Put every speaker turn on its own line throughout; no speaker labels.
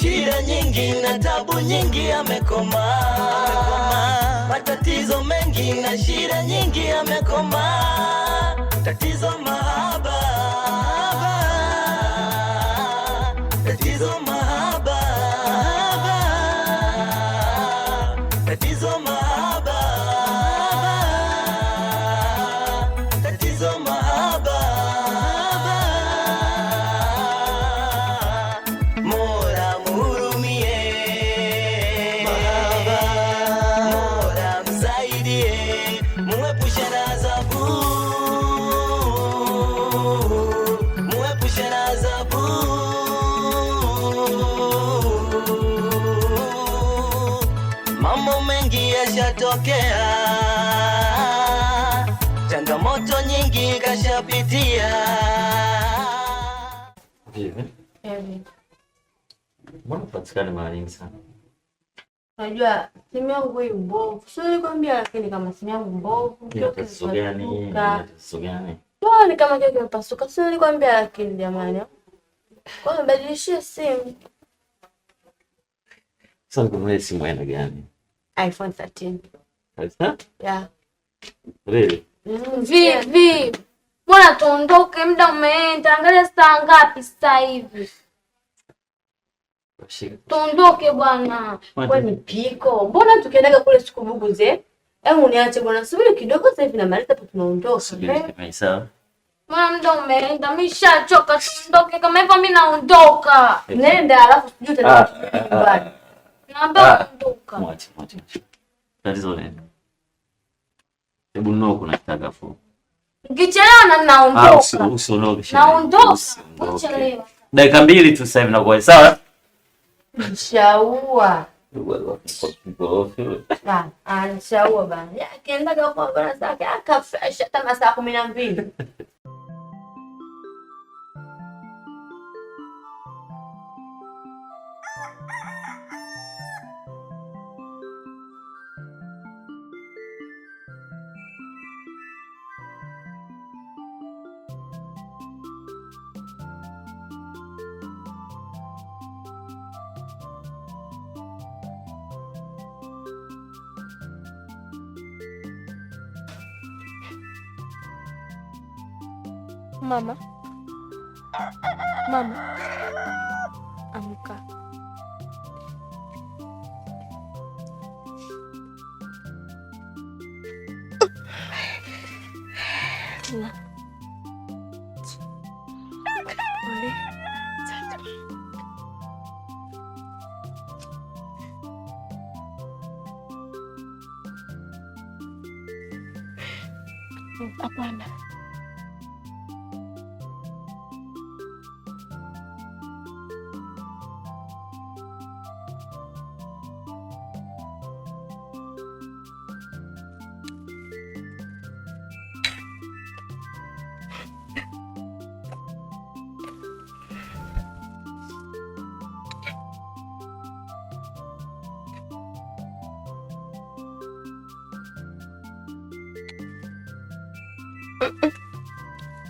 shida nyingi na tabu nyingi amekoma, matatizo mengi na shida nyingi amekoma, tatizo mahaba, tatizo mahaba, tatizo mahaba, tatizo mahaba. Mola mhurumie mahaba, Mola msaidie, muepushe na adhabu, muepushe na adhabu. Mambo mengi yashatokea, changamoto nyingi kashapitia.
Mbona patikani mara nyingi sana?
Unajua simu yangu hii mbovu. Sio nilikwambia, lakini kama simu yangu mbovu,
Tatizo gani? Tatizo gani?
Ni kama kile kimepasuka. Sio nilikwambia, lakini jamani. Kwa nini badilishie simu?
Sasa kuna simu aina gani?
iPhone 13.
Sasa?
Yeah.
Really?
Vivi. Mbona tuondoke, muda umeenda. Angalia saa ngapi sasa hivi. Tuondoke bwana. Kwani piko? Mbona tukiendaga kule siku bubuze? Hebu niache bwana. Subiri kidogo sasa hivi namaliza hapo tunaondoka.
Subiri sawa.
Mama muda umeenda. Mimi nishachoka. Tuondoke kama hivyo, mimi naondoka. Nenda alafu sijui tena nyumbani. Naomba ondoka.
Mwache. Tatizo nini? Hebu nao kuna kitagafu.
Ukichelewa na naondoka.
Usiondoke.
Naondoka. Ukichelewa.
Dakika 2 tu sasa hivi nakuwa sawa?
Shaua. Shaua bana. Akiendaga kwa bana zake akafresha hata masaa 12.
Mama. Amka. Hapana.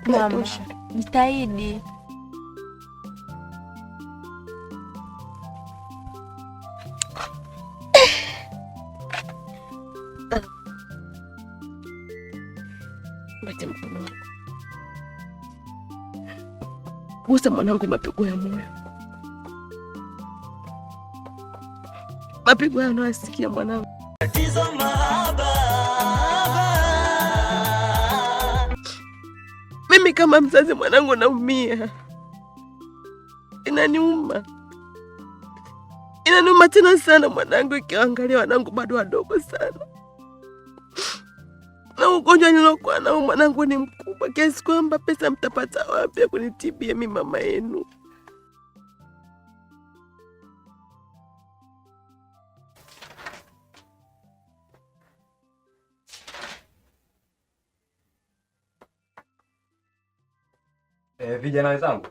Mama, jitahidi.
Mbate mkono wangu. Gusa mwanangu mapigo ya moyo. Mapigo yanayosikia mwanangu.
Tatizo mahaba.
Mimi kama mzazi mwanangu naumia. Inaniuma tena sana mwanangu, ikiangalia wanangu bado wadogo sana. Na ugonjwa nilokuwa nao mwanangu ni mkubwa kiasi kwamba pesa mtapata wapi kunitibia mimi mama yenu?
Vijana wenzangu,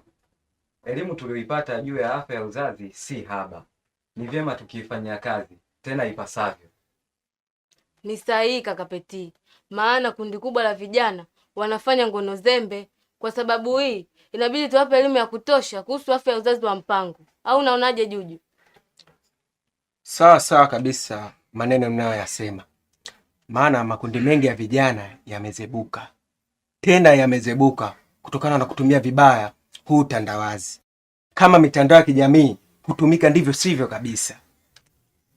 elimu tulioipata juu ya afya ya uzazi si haba. Ni vyema tukiifanyia kazi tena ipasavyo.
Ni sahihi kaka Peti, maana kundi kubwa la vijana wanafanya ngono zembe. Kwa sababu hii inabidi tuwape elimu ya kutosha kuhusu afya ya uzazi wa mpango. Au unaonaje Juju?
Sawa kabisa maneno mnayoyasema, maana makundi mengi ya vijana yamezebuka, tena yamezebuka kutokana na kutumia vibaya huu utandawazi. Kama mitandao ya kijamii hutumika ndivyo sivyo kabisa.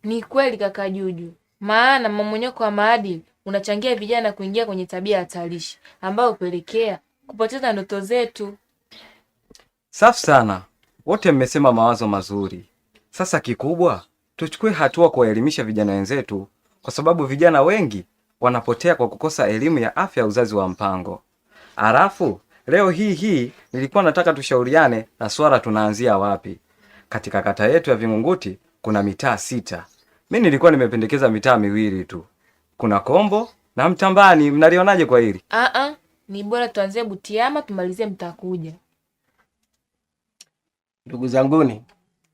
Ni kweli kaka Juju, maana mmomonyoko wa maadili unachangia vijana kuingia kwenye tabia hatarishi ambayo hupelekea kupoteza ndoto zetu.
Safi sana, wote mmesema mawazo mazuri. Sasa kikubwa tuchukue hatua kuwaelimisha vijana wenzetu, kwa sababu vijana wengi wanapotea kwa kukosa elimu ya afya ya uzazi wa mpango. Alafu leo hii nilikuwa nataka tushauriane na swala tunaanzia wapi. Katika kata yetu ya Vingunguti kuna mitaa 6. Mimi nilikuwa nimependekeza mitaa 2 tu. Kuna Kombo na Mtambani, mnalionaje kwa hili?
Ni bora tuanzie Butiama tumalizie Mtakuja.
Ndugu zanguni,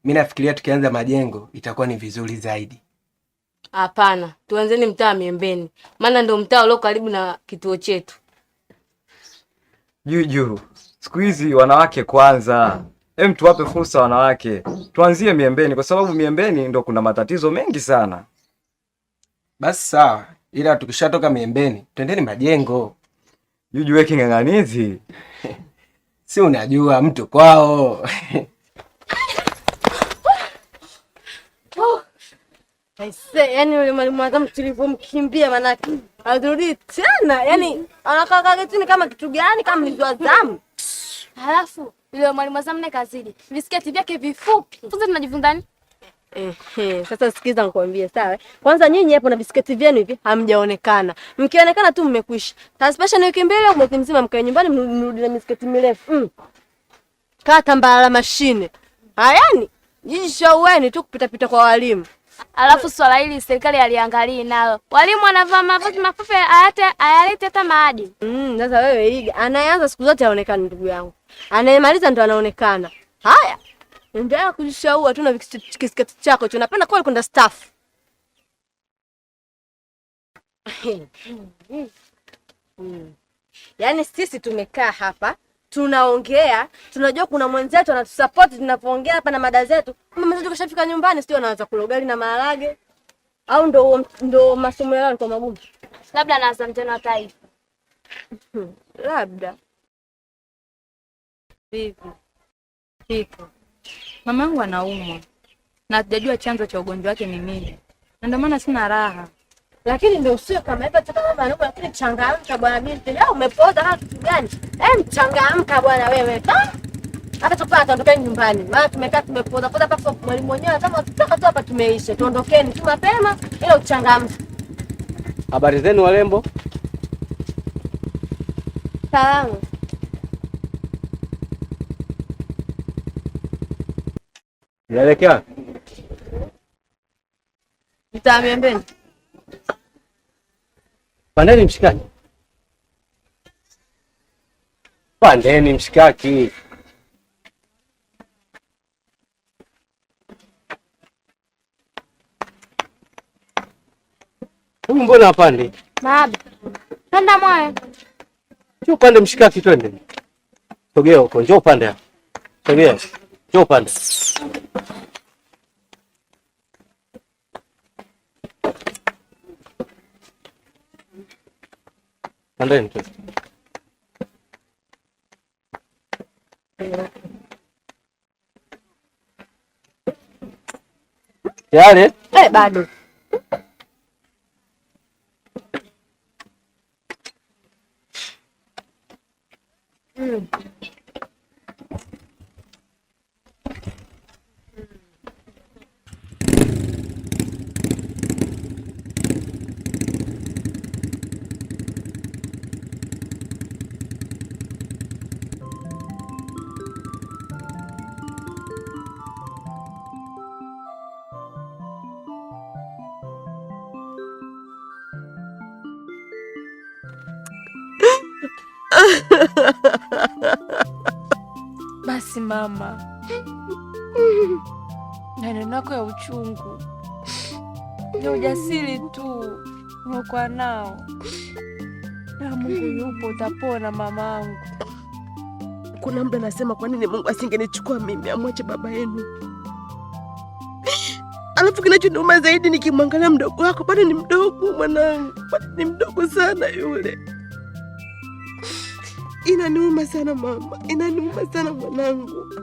mimi nafikiria tukianza Majengo itakuwa ni vizuri zaidi.
Hapana, tuanzeni mtaa Miembeni, maana ndio mtaa ulio karibu na kituo chetu.
Juju, siku hizi wanawake kwanza. Tuwape fursa wanawake. Tuanzie Miembeni kwa sababu Miembeni ndio kuna matatizo mengi sana.
Basi sawa, ila tukishatoka Miembeni twendeni Majengo.
Juju weki ng'ang'anizi.
Si unajua mtu kwao.
Yaani yule mwalimu wangu tulipomkimbia manake alirudi tena. Yaani anakaa getini kama kitu gani, kama mlizwa zamu.
Halafu yule mwalimu wa zamu naye kazidi. Visketi vyake vifupi. Sasa tunajifunza nini?
Sasa sikiza nikwambie, sawa? Kwanza nyinyi hapo na bisketi vyenu hivi hamjaonekana. Mkionekana tu mmekwisha. Taspesha na wiki mbele au mwezi mzima mkae nyumbani mrudi na bisketi mirefu. Kaa tambala mashine. Hayani, jiji shaueni tu kupita kwa walimu.
Alafu swala hili serikali aliangalia nalo. Walimu wanavaa mavazi mafupi ayalete hata maadili.
Sasa wewe iga. Anayeanza siku zote haonekani ndugu yangu. Anayemaliza ndo anaonekana. Haya. Ndio kujishaua tu na kisketi chako. Tunapenda kweli kwenda staff. Yaani sisi tumekaa hapa, tunaongea, tunajua kuna mwenzetu anatusupport tunapoongea hapa na mada zetu. Kama mwenzetu kashafika nyumbani sio anaanza kula ugali na maharage. Au ndo masomo yao kwa magumu.
Labda anaanza mtihani wa taifa.
Labda.
Vipi? Hiko. Mamangu anaumwa. Na sijajua chanzo cha ugonjwa wake ni nini. Na ndio maana sina raha.
Lakini ndio usio kama hivyo tu kama anaumwa, lakini changamka bwana binti. Leo umepoza kama kitu gani? Changamka bwana wewe. Hata tupata tuondokeni nyumbani. Maana tumekaa tumepoza hapa kwa mwalimu mwenyewe kama tutaka tu hapa tumeisha. Tuondokeni tu mapema ili uchangamke.
Habari zenu warembo?
Salamu.
Naelekea
mtaa Miembeni.
Pandeni mshikaki. Pandeni mshikaki. Huyu mbona hapandi?
Baba. Panda moyo.
Njoo upande mshikaki twende. Sogea huko, njoo upande hapo. Sogea. Njoo upande. Pandeni tu. Tayari?
Bado.
Basi mama, maneno yako ya uchungu ni ujasiri tu unaokuwa nao, na Mungu yupo, utapona mamangu.
Kuna muda nasema kwa nini Mungu asingenichukua mimi amwache baba yenu. Alafu kinachoniuma zaidi nikimwangalia mdogo wako, bado ni mdogo mwanangu, bado ni mdogo sana yule. Inaniuma sana mama, inaniuma sana mwanangu.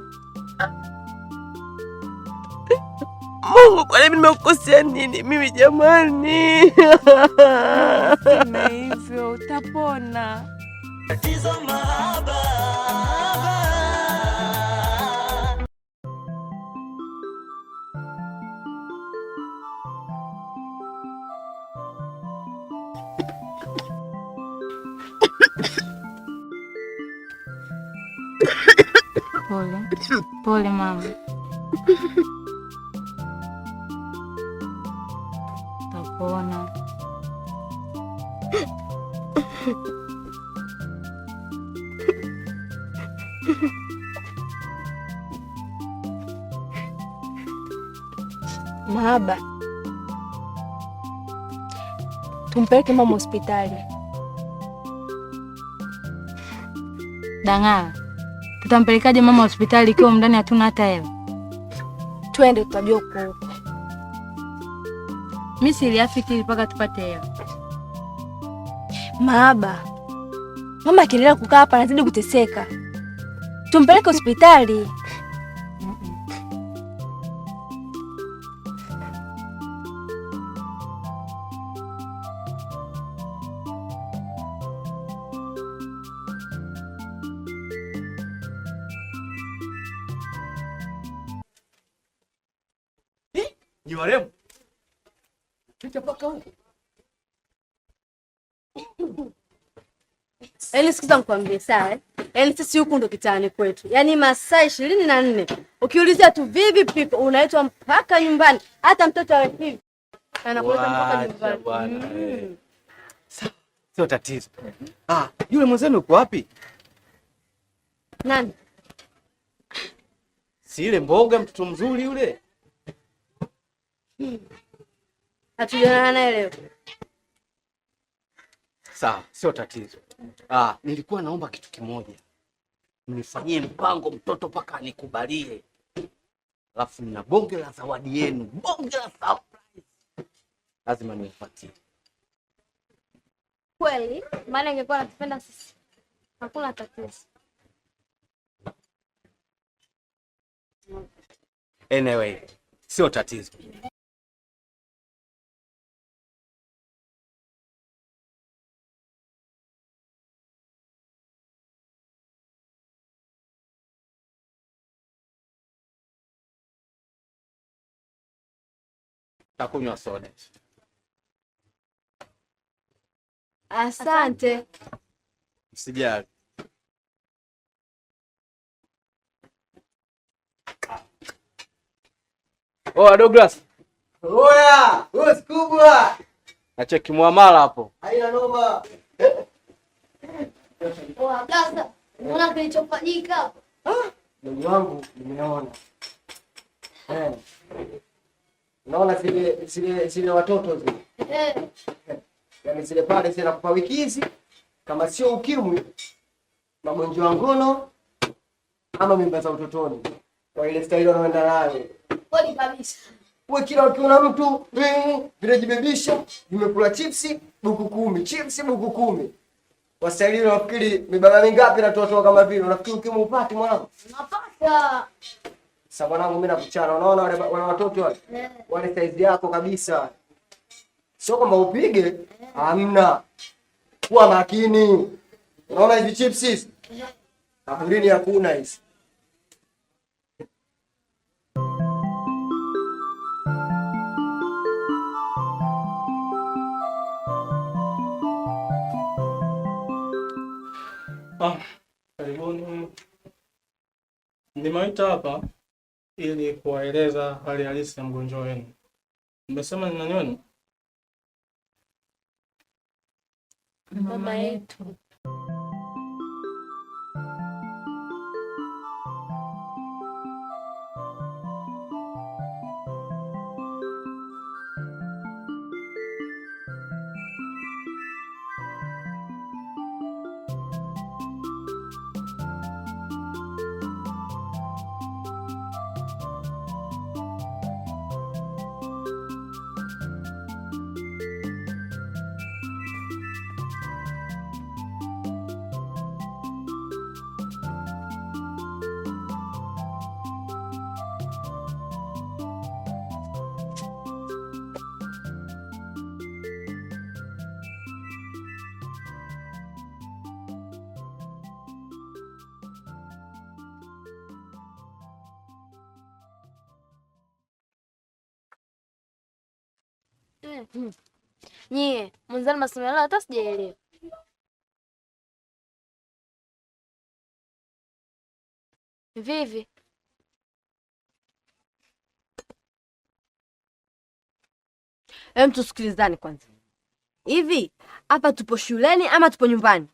Mungu, kwa nini nimekukosea nini mimi jamani?
Sema hivyo, utapona.
Tatizo mahaba.
Pole. Pole mama. Utapona.
Mahaba, tumpeleke mama hospitali.
Dang'ala, tutampelekaje mama hospitali ikiwa ndani hatuna hata hela?
Twende, tutajua huko.
Mimi siliafiki mpaka tupate hela.
Mahaba, mama akiendelea kukaa hapa anazidi kuteseka. Tumpeleke hospitali.
Ni warembo.
Picha paka huko.
Yaani sikiza nikwambie sawa? Yaani sisi huku ndo kitaani kwetu. Yaani masaa 24. Ukiulizia tu vivi pipo unaitwa mpaka nyumbani. Hata mtoto awe hivi anakuita mpaka nyumbani.
Sio tatizo. Yule mwenzenu uko wapi?
Nani?
Si ile mboga, mtoto mzuri yule.
Hatujaonana naye leo.
Sawa, sio tatizo. Nilikuwa naomba kitu kimoja. Mnifanyie mpango mtoto paka anikubalie. Alafu nina bonge la zawadi yenu, bonge la surprise. Lazima niwapatie.
Kweli? Maana ingekuwa natupenda sisi. Hakuna tatizo.
Anyway, sio tatizo. Takunywa soda.
Asante.
Msijali. Douglas.
Oya, boss kubwa.
Nacheki muamala hapo.
Haina noma.
Sasa, unaona kilichofanyika hapo?
Ndugu wangu nimeona. Naona zile watoto zile. Yaani zile pale zinakupa wiki hizi kama sio ukimwi, magonjwa ya ngono ama mimba za utotoni. Kwa ile staili wanaenda nayo.
Kweli kabisa.
Wewe kila ukiona mtu vinajibebisha, vimekula chipsi buku 10, chipsi buku 10. Wastaili unafikiri mibaba mingapi natoa kama vile? Unafikiri ukimwi upati mwanangu?
Unapata.
Sasa mwanangu mimi nakuchana. Unaona wale watoto wale? Wale size yako kabisa. Sio kwamba upige, hamna. Kuwa makini. Unaona hizi chips hizi? Kaburini hakuna hizi.
Karibuni. Nimewaita hapa ili kuwaeleza hali halisi ya mgonjwa wenu. Mmesema ni nani wenu?
Mama yetu.
Nyie, mwanzani masomo yao hata sijaelewa. Vivi.
Tusikilizane kwanza. Hivi hapa tupo shuleni ama tupo nyumbani?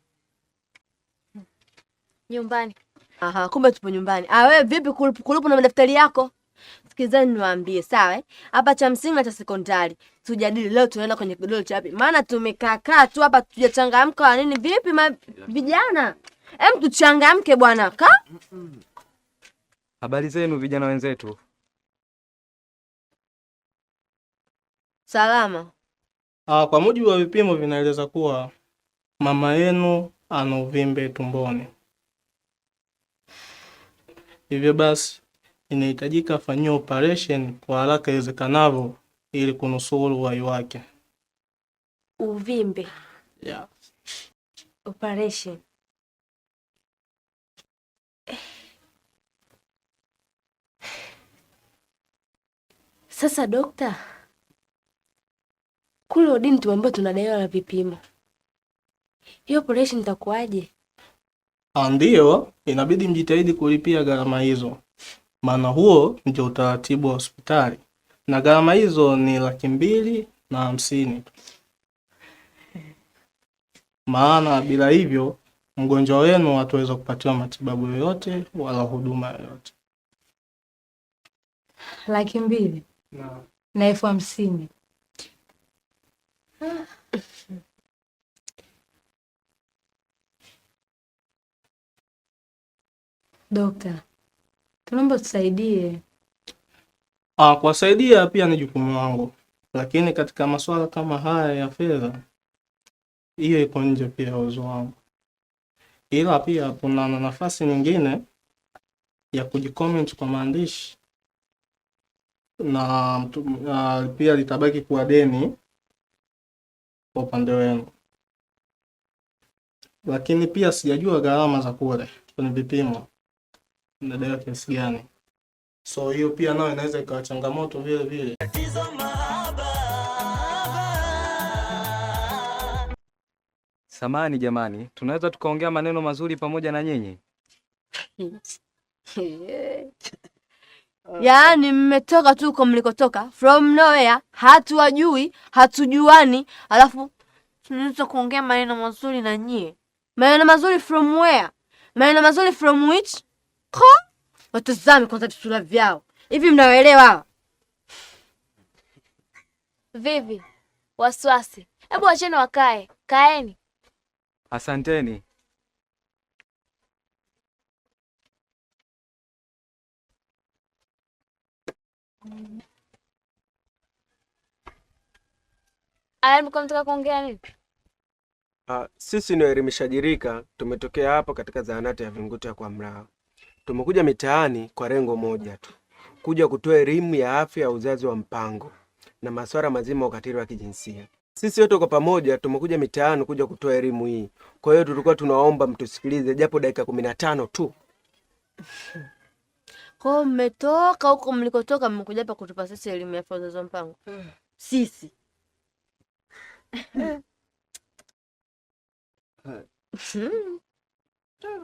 Nyumbani.
Aha, kumbe tupo nyumbani. Wewe vipi kulupu na madaftari yako? Sikilizani niwaambie, sawa? Hapa cha msingi na cha sekondari. Tujadili leo tunaenda kwenye kidogo cha wapi? Maana tumekaa tu hapa tujachangamka wa nini? Vipi vijana? Tuchangamke bwana.
Habari zenu vijana wenzetu?
Salama.
Kwa mujibu wa vipimo vinaeleza kuwa mama yenu ana uvimbe tumboni. Hivyo basi inahitajika afanyiwe operation kwa haraka iwezekanavyo ili kunusuru uhai wake.
Uvimbe?
Yeah.
Operation. Sasa dokta, kule udini tumeambiwa tunadaiwa na vipimo. Hiyo operation itakuwaje?
Ndio, inabidi mjitahidi kulipia gharama hizo. Maana huo ndio utaratibu wa hospitali. Na gharama hizo ni 250,000. Maana bila hivyo mgonjwa wenu hataweza kupatiwa matibabu yoyote wala huduma yoyote.
200,000 na 50,000. Dokta, tunaomba tusaidie.
Kuwasaidia pia ni jukumu langu, lakini katika masuala kama haya ya fedha, hiyo iko nje pia ya uwezo wangu. Ila pia kuna nafasi nyingine ya kujicomment kwa maandishi na pia litabaki kuwa deni kwa upande wenu. Lakini pia sijajua gharama za kule kwenye vipimo nadaiwa kiasi gani. So hiyo pia nayo inaweza ikawa changamoto vile vile.
Samahani jamani, tunaweza tukaongea maneno mazuri pamoja na nyinyi?
Yaani mmetoka tu huko mlikotoka, from nowhere, hatuwajui, hatujuani, alafu tunaweza kuongea maneno mazuri na nyie. Maneno mazuri from where? Maneno mazuri from which? Watazame kwanza visura vyao. Hivi mnaelewa?
Vivi, wasiwasi. Hebu wacheni wakae. Kaeni.
Asanteni.
Mko mtaka kuongea nini?
Sisi ni waelimishaji rika, tumetokea hapa katika zahanati ya Vinguti kwa Mlao. Tumekuja mitaani kwa lengo moja tu, kuja kutoa elimu ya afya ya uzazi wa mpango na masuala mazima ya ukatili wa kijinsia. Sisi wote kwa pamoja tumekuja mitaani kuja kutoa elimu hii. Kwa hiyo tulikuwa tunaomba mtusikilize japo dakika 15 tu.
Kwa mmetoka huko mlikotoka mmekuja hapa kutupa sisi elimu ya uzazi wa mpango. Sisi.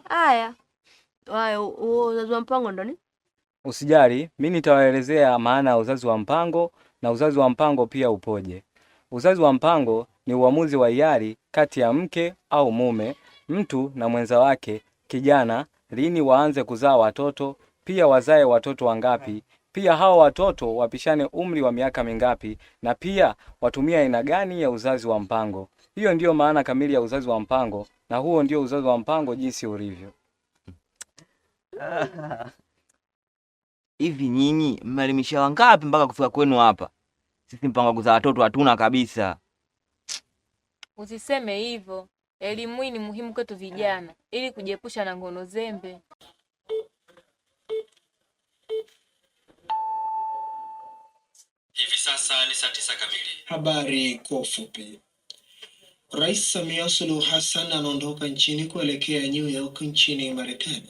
Haya, uzazi wa mpango ndo nini?
Usijali, mimi nitawaelezea maana ya uzazi wa mpango na uzazi wa mpango pia upoje. Uzazi wa mpango ni uamuzi wa hiari kati ya mke au mume, mtu na mwenza wake, kijana, lini waanze kuzaa watoto, pia wazae watoto wangapi, pia hao watoto wapishane umri wa miaka mingapi, na pia watumia aina gani ya uzazi wa mpango. Hiyo ndiyo maana kamili ya uzazi wa mpango, na huo ndio uzazi wa mpango jinsi ulivyo.
Hivi nyinyi mmeelimisha wangapi mpaka kufika kwenu hapa? Sisi mpango kuzaa watoto hatuna kabisa.
Usiseme hivyo. Elimu hii ni muhimu kwetu vijana ili kujiepusha na ngono zembe.
Hivi sasa ni saa 9 kamili. Habari kwa ufupi. Rais Samia Suluhu Hassan anaondoka nchini kuelekea New York nchini Marekani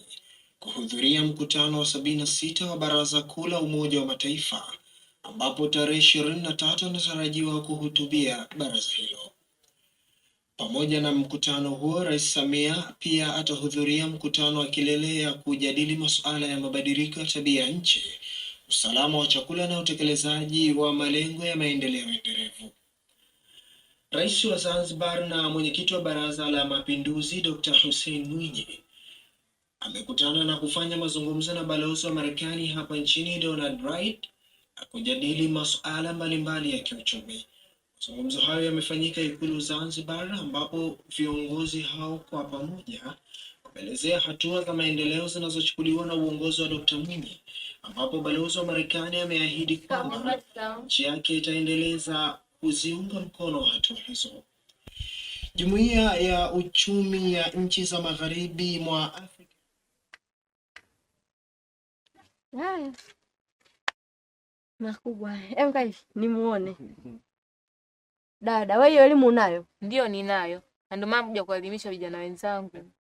kuhudhuria mkutano wa 76 wa Baraza Kuu la Umoja wa Mataifa ambapo tarehe 23 anatarajiwa kuhutubia baraza hilo. Pamoja na mkutano huo, Rais Samia pia atahudhuria mkutano wa kilele ya kujadili masuala ya mabadiliko ya tabia ya nchi, usalama wa chakula na utekelezaji wa malengo ya maendeleo endelevu. Rais wa Zanzibar na mwenyekiti wa Baraza la Mapinduzi Dr. Hussein Mwinyi amekutana na kufanya mazungumzo na balozi wa Marekani hapa nchini Donald Wright na kujadili masuala mbalimbali ya kiuchumi. Mazungumzo hayo yamefanyika Ikulu Zanzibar, ambapo viongozi hao kwa pamoja wameelezea hatua za maendeleo zinazochukuliwa na uongozi wa Dr. Mwinyi, ambapo balozi wa Marekani ameahidi kwamba nchi yake itaendeleza kuziunga mkono hatua hizo. Jumuiya ya uchumi ya nchi za magharibi mwa Afrika.
Haya. Makubwa. Kai nimuone. Dada, wewe elimu unayo?
Ndio ninayo. Na ndio maana kuja kuelimisha vijana wenzangu.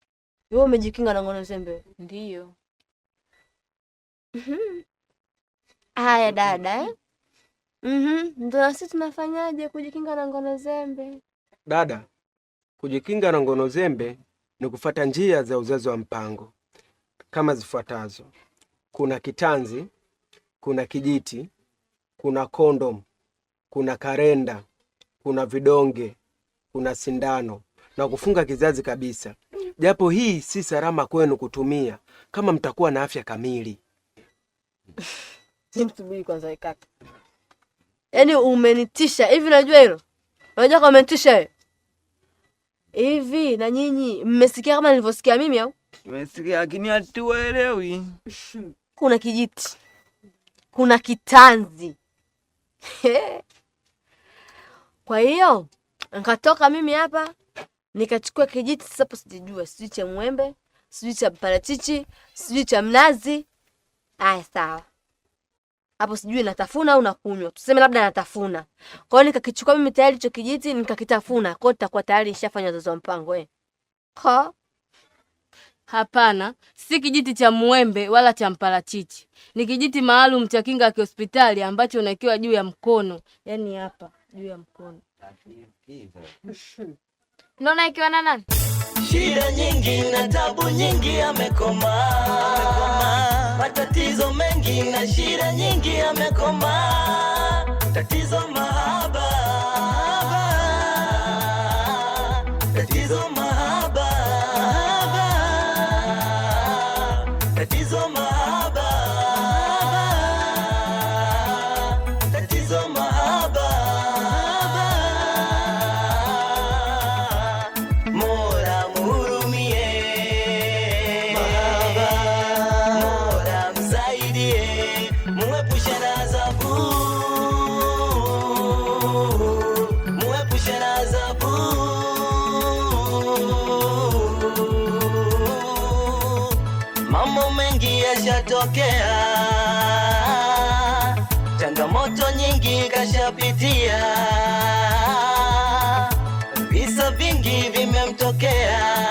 Wewe umejikinga na ngono zembe?
Ndio.
Haya dada, ndio sisi tunafanyaje kujikinga na ngono zembe?
Dada, kujikinga na ngono zembe ni kufuata njia za uzazi wa mpango kama zifuatazo. Kuna kitanzi, kuna kijiti, kuna kondom, kuna karenda, kuna vidonge, kuna sindano na kufunga kizazi kabisa. Japo hii si salama kwenu kutumia kama mtakuwa na afya kamili.
Simsubiri kwanza kaka. Yaani umenitisha. Hivi unajua hilo? Unajua kama umenitisha wewe? Hivi na nyinyi mmesikia kama nilivyosikia mimi au?
Mmesikia lakini hatuelewi.
Kuna kijiti. Kuna kitanzi. Kwa hiyo nikatoka mimi hapa nikachukua kijiti, sasa hapo sijijua, sijui cha mwembe, sijui cha parachichi, sijui cha mnazi. Aya sawa. Hapo sijui natafuna au nakunywa. Tuseme labda natafuna. Kwa hiyo nikakichukua mimi tayari hicho kijiti nikakitafuna. Kwa hiyo tutakuwa tayari nishafanya uzazi wa mpango
Hapana, si kijiti cha mwembe wala cha mparachichi. Ni kijiti maalum cha kinga ya hospitali ambacho unakiwa juu ya mkono. Yaani hapa juu ya mkono.
Unaona ikiwa na nani?
Shida nyingi na tabu nyingi amekoma. Matatizo mengi na shida nyingi amekoma. Tatizo mahaba. Tatizo mahaba. Tatizo mahaba. Tatizo mahaba. Mola muhurumie. Mahaba. Mola msaidie. Muepushe na adhabu. Muepushe na adhabu. Mambo mengi yashatokea, changamoto nyingi kashapitia, visa vingi vimemtokea.